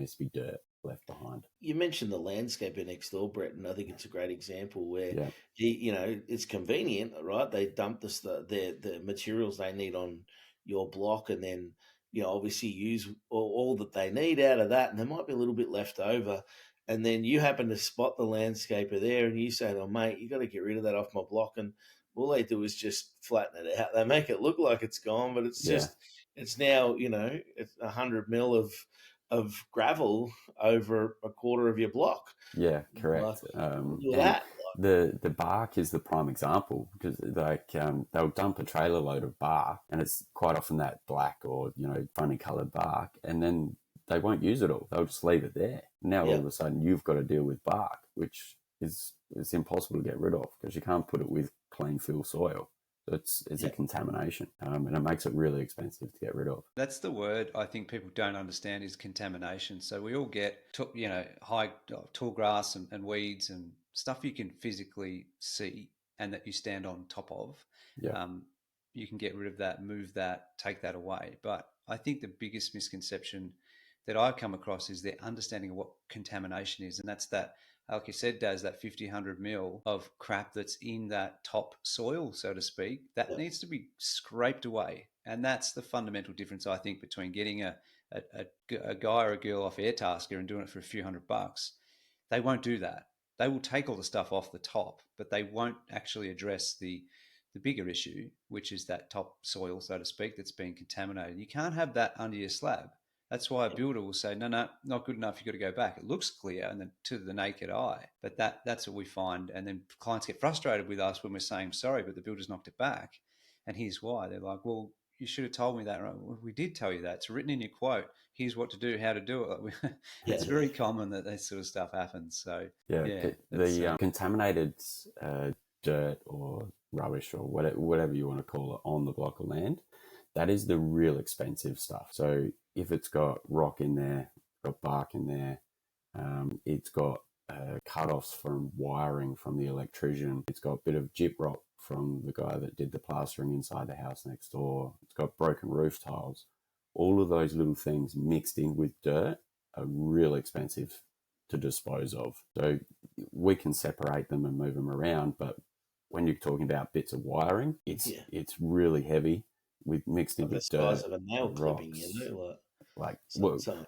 needs to be dirt left behind. You mentioned the landscaper next door, Brett, and I think it's a great example where Yeah, it's convenient, right? They dump the materials they need on your block, and then obviously use all that they need out of that, and there might be a little bit left over, and then you happen to spot the landscaper there, and you say, "Oh, mate, you got to get rid of that off my block," and all they do is just flatten it out. They make it look like it's gone, but yeah, it's now it's 100 mil of gravel over a quarter of your block. yeah, Like, correct. look at And that. the bark is the prime example, because they'll dump a trailer load of bark, and it's quite often that black or funny coloured bark, and then they won't use it all. They'll just leave it there. Now all Yeah, of a sudden you've got to deal with bark, which is it's impossible to get rid of because you can't put it with clean fill soil. So it's a yeah, contamination, and it makes it really expensive to get rid of. That's the word I think people don't understand is contamination. So we all get, high, tall grass and weeds and stuff you can physically see and that you stand on top of. Yeah, Um, you can get rid of that, move that, take that away. But I think the biggest misconception that I've come across is their understanding of what contamination is. And that's that, like you said, Daz, that 50, 100 mil of crap that's in that top soil, so to speak, that yeah, needs to be scraped away. And that's the fundamental difference, I think, between getting a guy or a girl off Airtasker and doing it for a few $100. They won't do that. They will take all the stuff off the top, but they won't actually address the bigger issue, which is that top soil, so to speak, that's being contaminated. You can't have that under your slab. That's why a builder will say, no, no, not good enough. You've got to go back. It looks clear and then to the naked eye, but that's what we find. And then clients get frustrated with us when we're saying sorry, but the builder's knocked it back. And here's why. They're like, well, you should have told me that. Right? Well, we did tell you that. It's written in your quote. Here's what to do, how to do it. yeah, It's very common that that sort of stuff happens. So yeah. yeah, The contaminated dirt or rubbish or whatever you want to call it on the block of land, that is the real expensive stuff. So if it's got rock in there, got bark in there, it's got cut-offs from wiring from the electrician, it's got a bit of gyp rock from the guy that did the plastering inside the house next door, it's got broken roof tiles. All of those little things mixed in with dirt are real expensive to dispose of. So we can separate them and move them around, but when you're talking about bits of wiring, it's yeah. it's really heavy with mixed in Like the with size dirt of a nail and clipping, rocks. like Like, some.